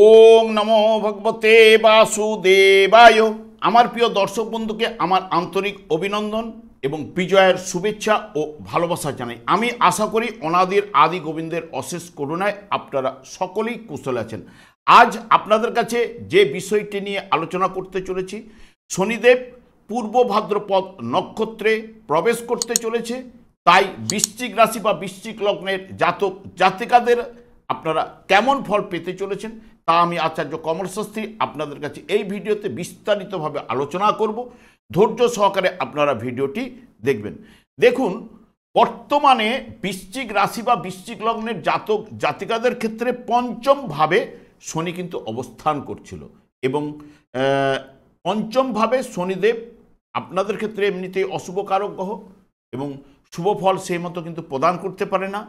ওং নমো ভগবতে বাসুদেবায়। আমার প্রিয় দর্শক বন্ধুকে আমার আন্তরিক অভিনন্দন এবং বিজয়ের শুভেচ্ছা ও ভালোবাসা জানাই। আমি আশা করি অনাদির আদি গোবিন্দের অশেষ করুণায় আপনারা সকলেই কুশল আছেন। আজ আপনাদের কাছে যে বিষয়টি নিয়ে আলোচনা করতে চলেছি, শনিদেব পূর্ব ভাদ্রপদ নক্ষত্রে প্রবেশ করতে চলেছে। তাই বৃশ্চিক রাশি বা বৃশ্চিক লগ্নের জাতক জাতিকাদের আপনারা কেমন ফল পেতে চলেছেন তা আমি আচার্য কমল শাস্ত্রী আপনাদের কাছে এই ভিডিওতে বিস্তারিতভাবে আলোচনা করব। ধৈর্য সহকারে আপনারা ভিডিওটি দেখবেন। দেখুন, বর্তমানে বৃশ্চিক রাশি বা বৃশ্চিক লগ্নের জাতক জাতিকাদের ক্ষেত্রে পঞ্চমভাবে শনি কিন্তু অবস্থান করছিল এবং পঞ্চমভাবে শনিদেব আপনাদের ক্ষেত্রে এমনিতেই অশুভ কারক গ্রহ এবং শুভ ফল সেই মতো কিন্তু প্রদান করতে পারে না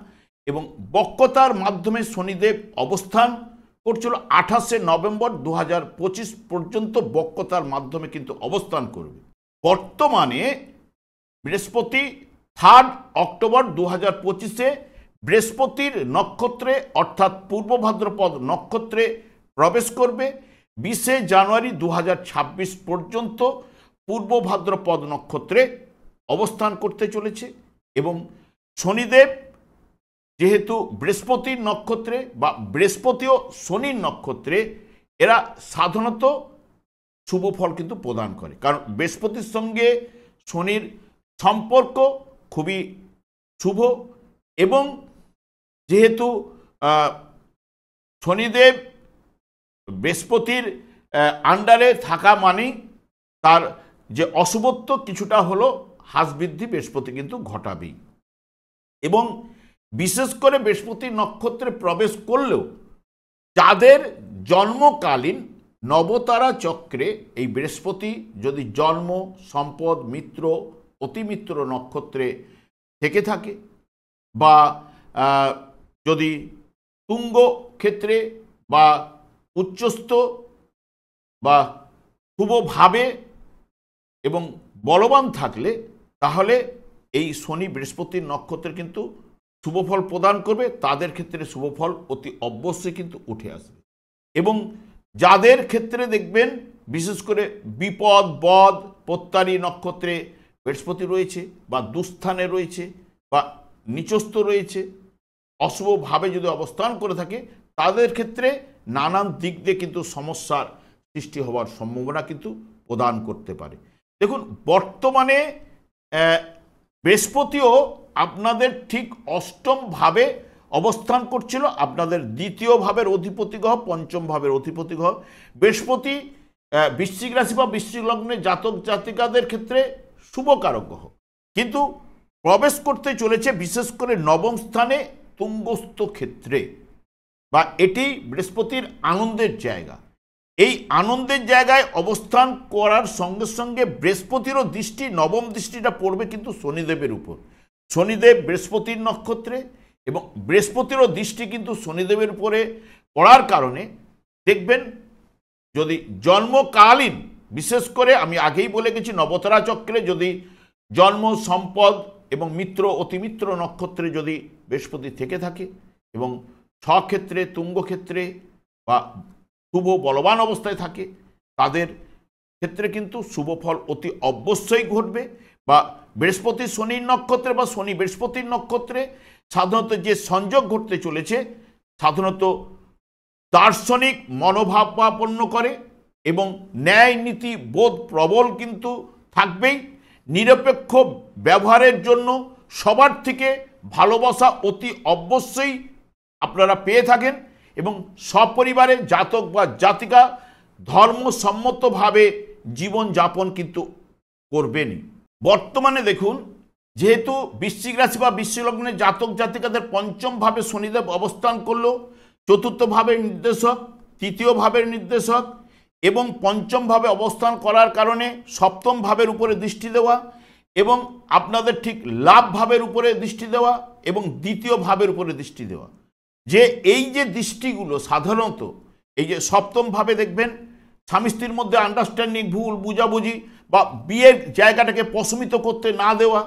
এবং বক্রতার মাধ্যমে শনিদেব অবস্থান করছিল 28শে নভেম্বর 2025 পর্যন্ত বক্রতার মাধ্যমে কিন্তু অবস্থান করবে। বর্তমানে বৃহস্পতি 3 অক্টোবর 2025-এ বৃহস্পতির নক্ষত্রে অর্থাৎ পূর্ব ভাদ্রপদ নক্ষত্রে প্রবেশ করবে। 20শে জানুয়ারি 2026 পর্যন্ত পূর্ব ভাদ্রপদ নক্ষত্রে অবস্থান করতে চলেছে এবং শনিদেব যেহেতু বৃহস্পতির নক্ষত্রে বা বৃহস্পতিও শনির নক্ষত্রে, এরা সাধারণত শুভ ফল কিন্তু প্রদান করে, কারণ বৃহস্পতির সঙ্গে শনির সম্পর্ক খুবই শুভ এবং যেহেতু শনিদেব বৃহস্পতির আন্ডারে থাকা মানেই তার যে অশুভত্ব কিছুটা হলো হ্রাস বৃদ্ধি বৃহস্পতি কিন্তু ঘটাবেই। এবং বিশেষ করে বৃহস্পতি নক্ষত্রে প্রবেশ করলেও যাদের জন্মকালীন নবতারা চক্রে এই বৃহস্পতি যদি জন্ম, সম্পদ, মিত্র, অতিমিত্র নক্ষত্রে থেকে থাকে বা যদি তুঙ্গ ক্ষেত্রে বা উচ্চস্থ বা শুভভাবে এবং বলবান থাকলে, তাহলে এই শনি বৃহস্পতির নক্ষত্রে কিন্তু শুভফল প্রদান করবে। তাদের ক্ষেত্রে শুভফল অতি অবশ্যই কিন্তু উঠে আসবে। এবং যাদের ক্ষেত্রে দেখবেন বিশেষ করে বিপদ, বদ, প্রত্যারী নক্ষত্রে বৃহস্পতি রয়েছে বা দুস্থানে রয়েছে বা নিচস্থ রয়েছে, অশুভভাবে যদি অবস্থান করে থাকে, তাদের ক্ষেত্রে নানান দিক দিয়ে কিন্তু সমস্যার সৃষ্টি হওয়ার সম্ভাবনা কিন্তু প্রদান করতে পারে। দেখুন, বর্তমানে বৃহস্পতিও আপনাদের ঠিক অষ্টম ভাবে অবস্থান করছিল। আপনাদের দ্বিতীয় ভাবের অধিপতি গ্রহ, পঞ্চম ভাবের অধিপতি গ্রহ বৃহস্পতি বৃশ্চিক রাশি বা বৃশ্চিক লগ্নে জাতক জাতিকাদের ক্ষেত্রে শুভকারক গ্রহ, কিন্তু প্রবেশ করতে চলেছে বিশেষ করে নবম স্থানে তুঙ্গস্থ ক্ষেত্রে, বা এটি বৃহস্পতির আনন্দের জায়গা। এই আনন্দের জায়গায় অবস্থান করার সঙ্গে সঙ্গে বৃহস্পতিরও দৃষ্টি, নবম দৃষ্টিটা পড়বে কিন্তু শনিদেবের উপর। শনিদেব বৃহস্পতির নক্ষত্রে এবং বৃহস্পতিরও দৃষ্টি কিন্তু শনিদেবের উপরে পড়ার কারণে দেখবেন, যদি জন্মকালীন বিশেষ করে আমি আগেই বলে গেছি নবতারা চক্রে যদি জন্ম, সম্পদ এবং মিত্র, অতিমিত্র নক্ষত্রে যদি বৃহস্পতি থেকে থাকে এবং স্বক্ষেত্রে, তুঙ্গক্ষেত্রে বা শুভ বলবান অবস্থায় থাকে, তাদের ক্ষেত্রে কিন্তু শুভ ফল অতি অবশ্যই ঘটবে। বা বৃহস্পতি শনির নক্ষত্রে বা শনি বৃহস্পতির নক্ষত্রে সাধারণত যে সংযোগ ঘটতে চলেছে, সাধারণত দার্শনিক মনোভাবাপন্ন করে এবং ন্যায় নীতি বোধ প্রবল কিন্তু থাকবেই। নিরপেক্ষ ব্যবহারের জন্য সবার থেকে ভালোবাসা অতি অবশ্যই আপনারা পেয়ে থাকেন এবং সপরিবারে জাতক বা জাতিকা ধর্মসম্মতভাবে জীবনযাপন কিন্তু করবেনই। বর্তমানে দেখুন, যেহেতু বৃশ্চিক রাশি বা বৃশ্চিক লগ্নের জাতক জাতিকাদের পঞ্চম ভাবে শনিদেব অবস্থান করলো, চতুর্থ ভাবের নির্দেশক, তৃতীয় ভাবের নির্দেশক এবং পঞ্চম ভাবে অবস্থান করার কারণে সপ্তম ভাবের উপরে দৃষ্টি দেওয়া এবং আপনাদের ঠিক লাভ ভাবের উপরে দৃষ্টি দেওয়া এবং দ্বিতীয় ভাবের উপরে দৃষ্টি দেওয়া, যে এই যে দৃষ্টিগুলো সাধারণত এই যে সপ্তম ভাবে দেখবেন স্বামী স্ত্রীর মধ্যে আন্ডারস্ট্যান্ডিং, ভুল বুঝাবুঝি বা বিয়ের জায়গাটাকে প্রশমিত করতে না দেওয়া,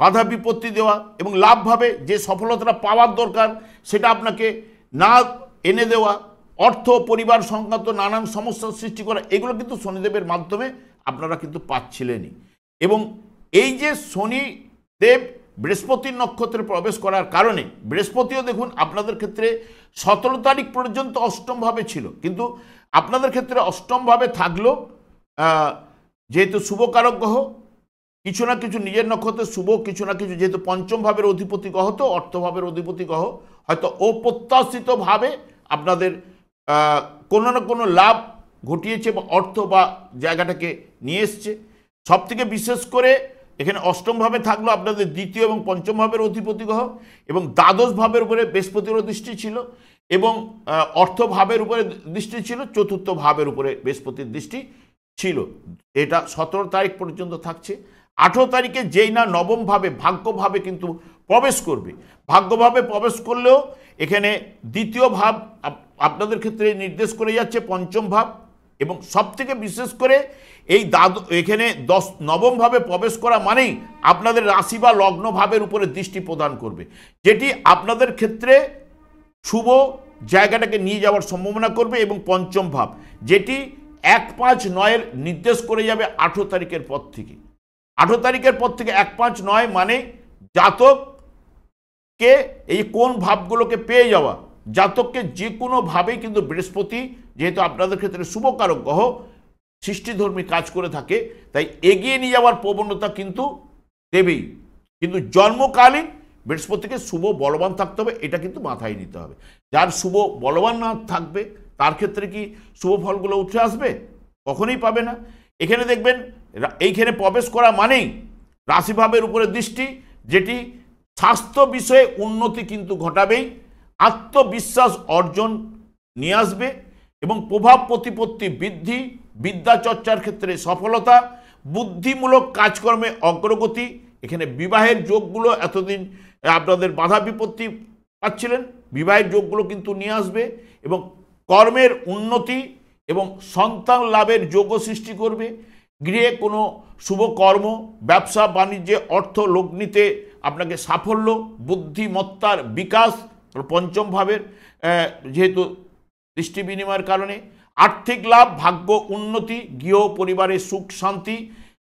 বাধা বিপত্তি দেওয়া এবং লাভভাবে যে সফলতাটা পাওয়ার দরকার সেটা আপনাকে না এনে দেওয়া, অর্থ পরিবার সংক্রান্ত নানান সমস্যার সৃষ্টি করা, এগুলো কিন্তু শনিদেবের মাধ্যমে আপনারা কিন্তু পাচ্ছিলেনই। এবং এই যে শনিদেব বৃহস্পতির নক্ষত্রে প্রবেশ করার কারণে, বৃহস্পতিও দেখুন আপনাদের ক্ষেত্রে 17 তারিখ পর্যন্ত অষ্টমভাবে ছিল, কিন্তু আপনাদের ক্ষেত্রে অষ্টমভাবে থাকলেও যেহেতু শুভকারক গ্রহ, কিছু না কিছু নিজের নক্ষত্রে শুভ, কিছু না কিছু যেহেতু পঞ্চম ভাবের অধিপতি গ্রহ, তো অর্থভাবের অধিপতি গ্রহ হয়তো অপ্রত্যাশিতভাবে আপনাদের কোনো না কোনো লাভ ঘটিয়েছে বা অর্থ বা জায়গাটাকে নিয়ে এসছে। সব থেকে বিশেষ করে এখানে অষ্টমভাবে থাকলো আপনাদের দ্বিতীয় এবং পঞ্চম ভাবের অধিপতি গ্রহ, এবং দ্বাদশ ভাবের উপরে বৃহস্পতিরও দৃষ্টি ছিল, এবং অর্থভাবের উপরে দৃষ্টি ছিল, চতুর্থ ভাবের উপরে বৃহস্পতির দৃষ্টি ছিল। এটা 17 তারিখ পর্যন্ত থাকছে। 18 তারিখে যেই না নবমভাবে ভাগ্যভাবে কিন্তু প্রবেশ করবে, ভাগ্যভাবে প্রবেশ করলেও এখানে দ্বিতীয় ভাব আপনাদের ক্ষেত্রে নির্দেশ করে যাচ্ছে পঞ্চম ভাব, এবং সবথেকে বিশেষ করে এই এখানে নবমভাবে প্রবেশ করা মানেই আপনাদের রাশি বা লগ্ন ভাবের উপরে দৃষ্টি প্রদান করবে, যেটি আপনাদের ক্ষেত্রে শুভ জায়গাটাকে নিয়ে যাওয়ার সম্ভাবনা করবে। এবং পঞ্চম ভাব যেটি 1, 5, 9 নির্দেশ করে যাবে 18 তারিখের পর থেকে। 18 তারিখের পর থেকে 1, 5, 9 মানে জাতককে এই কোন ভাবগুলোকে পেয়ে যাওয়া, জাতককে যে কোনোভাবেই কিন্তু বৃহস্পতি যেহেতু আপনাদের ক্ষেত্রে শুভকারক গ্রহ, সৃষ্টিধর্মী কাজ করে থাকে, তাই এগিয়ে নিয়ে যাওয়ার প্রবণতা কিন্তু দেবেই। কিন্তু জন্মকালীন বৃহস্পতিকে শুভ বলবান থাকতে হবে, এটা কিন্তু মাথায় নিতে হবে। যার শুভ বলবান না থাকবে তার ক্ষেত্রে কি শুভ ফলগুলো উঠে আসবে? কখনোই পাবে না। এখানে দেখবেন এইখানে প্রবেশ করা মানেই রাশিভাবের উপরে দৃষ্টি, যেটি স্বাস্থ্য বিষয়ে উন্নতি কিন্তু ঘটাবেই, আত্মবিশ্বাস অর্জন নিয়ে আসবে, এবং প্রভাব প্রতিপত্তি বৃদ্ধি, বিদ্যা চর্চার ক্ষেত্রে সফলতা, বুদ্ধিমূলক কাজকর্মে অগ্রগতি। এখানে বিবাহের যোগগুলো এতদিন আপনাদের বাধা বিপত্তি পাচ্ছিলেন, বিবাহের যোগগুলো কিন্তু নিয়ে আসবে, এবং কর্মের উন্নতি এবং সন্তান লাভের যোগও সৃষ্টি করবে। গৃহে কোনো শুভ কর্ম, ব্যবসা বাণিজ্যে, অর্থ লগ্নিতে আপনাকে সাফল্য, বুদ্ধিমত্তার বিকাশ পঞ্চম ভাবের যেহেতু দৃষ্টি বিনিময়ের কারণে, আর্থিক লাভ, ভাগ্য উন্নতি, গৃহ পরিবারের সুখ শান্তি,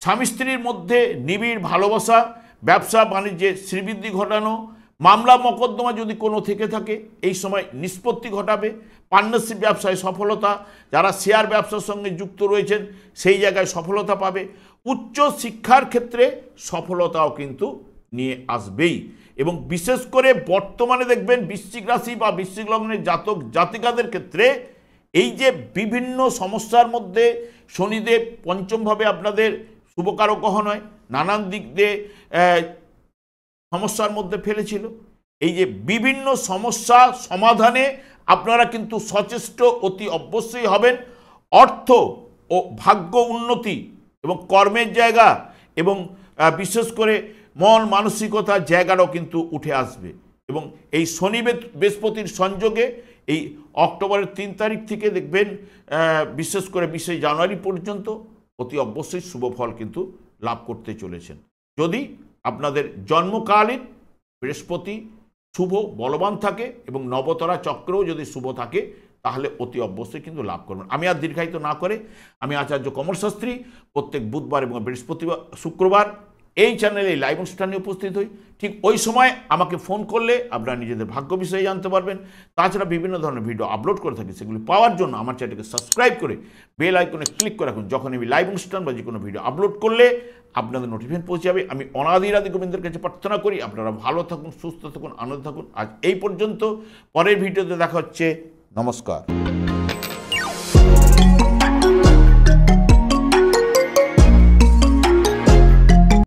স্বামী স্ত্রীর মধ্যে নিবিড় ভালোবাসা, ব্যবসা বাণিজ্যে শ্রীবৃদ্ধি ঘটানো, মামলা মকদ্দমা যদি কোনো থেকে থাকে এই সময় নিষ্পত্তি ঘটাবে, পার্টনারশিপ ব্যবসায় সফলতা, যারা শেয়ার ব্যবসার সঙ্গে যুক্ত রয়েছেন সেই জায়গায় সফলতা পাবে, উচ্চ শিক্ষার ক্ষেত্রে সফলতাও কিন্তু নিয়ে আসবেই। এবং বিশেষ করে বর্তমানে দেখবেন বৃশ্চিক রাশি বা বৃশ্চিক লগ্নের জাতক জাতিকাদের ক্ষেত্রে এই যে বিভিন্ন সমস্যার মধ্যে শনিদেব পঞ্চমভাবে আপনাদের শুভকারক গ্রহ নয়, নানান দিক দিয়ে সমস্যার মধ্যে ফেলেছিল, এই যে বিভিন্ন সমস্যা সমাধানে আপনারা কিন্তু সচেষ্ট অতি অবশ্যই হবেন। অর্থ ও ভাগ্য উন্নতি এবং কর্মের জায়গা এবং বিশেষ করে মন মানসিকতার জায়গাটাও কিন্তু উঠে আসবে। এবং এই শনি বৃহস্পতির সংযোগে এই অক্টোবরের 3 তারিখ থেকে দেখবেন বিশেষ করে 20 জানুয়ারি পর্যন্ত অতি অবশ্যই শুভ ফল কিন্তু লাভ করতে চলেছেন। যদি আপনাদের জন্মকালীন বৃহস্পতি শুভ বলবান থাকে এবং নবতরা চক্রও যদি শুভ থাকে তাহলে অতি অবশ্যই কিন্তু লাভ করবেন। আমি আর দীর্ঘায়িত না করে আমি আচার্য কমল শাস্ত্রী প্রত্যেক বুধবার এবং বৃহস্পতিবার শুক্রবার এই চ্যানেলে লাইভ অনুষ্ঠানে উপস্থিত হই। ঠিক ওই সময় আমাকে ফোন করলে আপনারা নিজেদের ভাগ্য বিষয়ে জানতে পারবেন। তাছাড়া বিভিন্ন ধরনের ভিডিও আপলোড করে থাকি, সেগুলি পাওয়ার জন্য আমার চ্যানেলকে সাবস্ক্রাইব করে বেল আইকনে ক্লিক করে রাখুন। যখন আমি লাইভ অনুষ্ঠান বা যে কোনো ভিডিও আপলোড করলে আপনাদের নোটিফিকেশন পৌঁছে যাবে। আমি অনাদি গোবিন্দের কাছে প্রার্থনা করি আপনারা ভালো থাকুন, সুস্থ থাকুন, আনন্দ থাকুন। আজ এই পর্যন্ত, পরের ভিডিওতে দেখা হচ্ছে। নমস্কার।